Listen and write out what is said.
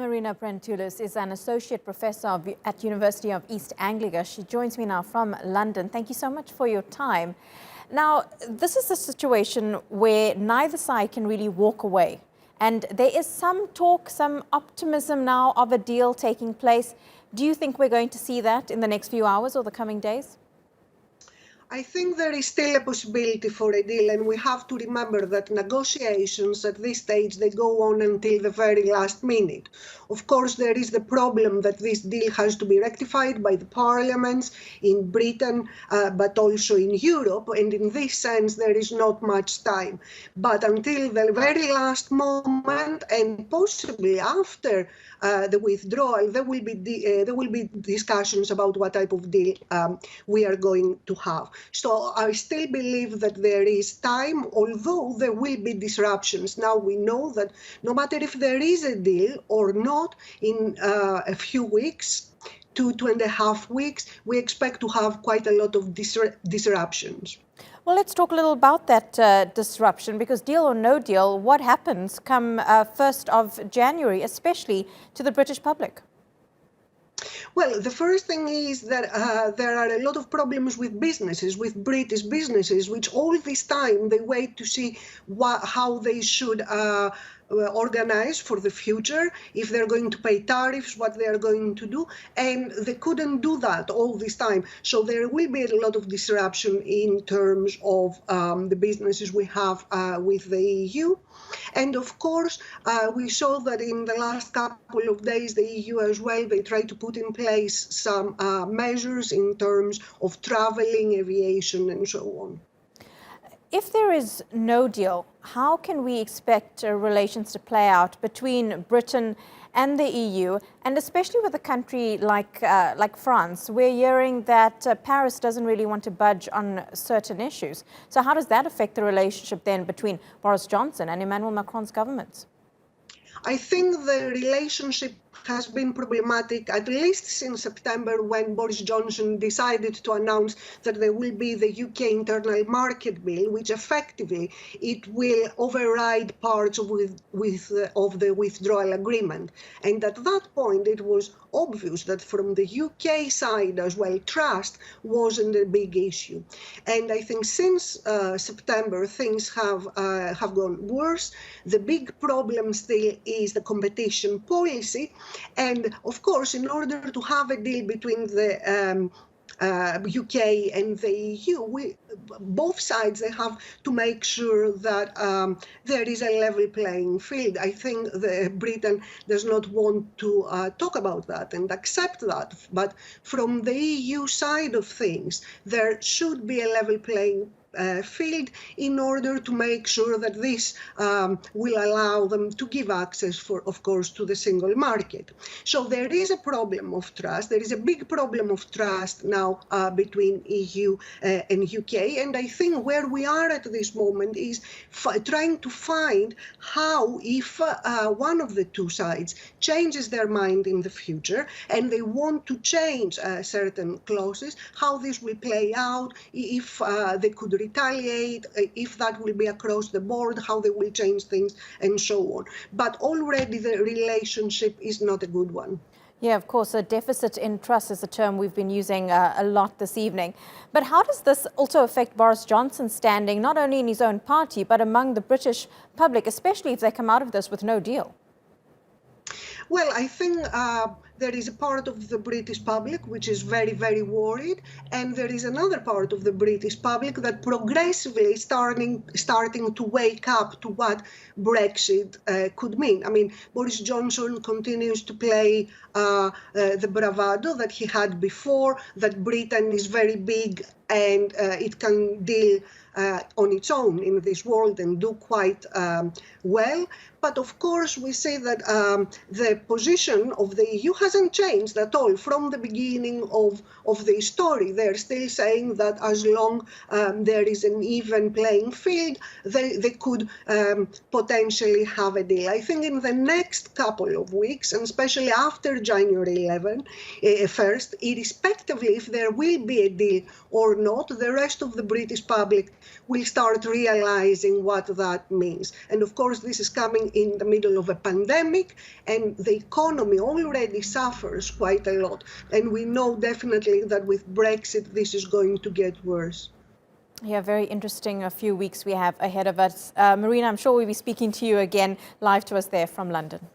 Marina Prentoulis is an associate professor at University of East Anglia. She joins me now from London. Thank you so much for your time. Now, this is a situation where neither side can really walk away. And there is some talk, some optimism now of a deal taking place. Do you think we're going to see that in the next few hours or the coming days? I think there is still a possibility for a deal, and we have to remember that negotiations at this stage, they go on until the very last minute. Of course, there is the problem that this deal has to be rectified by the parliaments in Britain, but also in Europe, and in this sense, there is not much time. But until the very last moment, and possibly after the withdrawal, there will be discussions about what type of deal we are going to have. So I still believe that there is time, although there will be disruptions. Now we know that no matter if there is a deal or not, in a few weeks, 2.5 weeks, we expect to have quite a lot of disruptions. Well, let's talk a little about that disruption, because deal or no deal, what happens come 1st of January, especially to the British public? Well, the first thing is that there are a lot of problems with businesses, with British businesses, which all this time they wait to see how they should organize for the future, if they're going to pay tariffs, what they are going to do, and they couldn't do that all this time. So there will be a lot of disruption in terms of the businesses we have with the EU. And of course, we saw that in the last couple of days, the EU as well, they tried to put in place some measures in terms of traveling, aviation, and so on. If there is no deal, how can we expect relations to play out between Britain and the EU, and especially with a country like France? We're hearing that Paris doesn't really want to budge on certain issues. So how does that affect the relationship then between Boris Johnson and Emmanuel Macron's governments? I think the relationship has been problematic, at least since September, when Boris Johnson decided to announce that there will be the UK internal market bill, which effectively it will override parts of the withdrawal agreement. And at that point, it was obvious that from the UK side as well, trust wasn't a big issue. And I think since September, things have gone worse. The big problem still is the competition policy. And of course, in order to have a deal between the UK and the EU, both sides, they have to make sure that there is a level playing field. I think Britain does not want to talk about that and accept that. But from the EU side of things, there should be a level playing field in order to make sure that this will allow them to give access, of course, to the single market. So there is a problem of trust. There is a big problem of trust now between EU and UK. And I think where we are at this moment is trying to find how, if one of the two sides changes their mind in the future and they want to change certain clauses, how this will play out, if they could retaliate, if that will be across the board, how they will change things, and so on. But already the relationship is not a good one. Yeah, of course, a deficit in trust is a term we've been using a lot this evening. But how does this also affect Boris Johnson's standing, not only in his own party, but among the British public, especially if they come out of this with no deal? Well, I think there is a part of the British public which is very, very worried, and there is another part of the British public that progressively is starting to wake up to what Brexit could mean. I mean, Boris Johnson continues to play the bravado that he had before, that Britain is very big and it can deal on its own in this world and do quite well. But of course, we say that the position of the EU hasn't changed at all from the beginning of the story. They're still saying that as long there is an even playing field, they could potentially have a deal. I think in the next couple of weeks, and especially after January 1st, irrespectively if there will be a deal or not, the rest of the British public will start realizing what that means. And of course, this is coming in the middle of a pandemic, and the economy already suffers quite a lot. And we know definitely that with Brexit, this is going to get worse. Yeah, very interesting a few weeks we have ahead of us. Marina, I'm sure we'll be speaking to you again. Live to us there from London.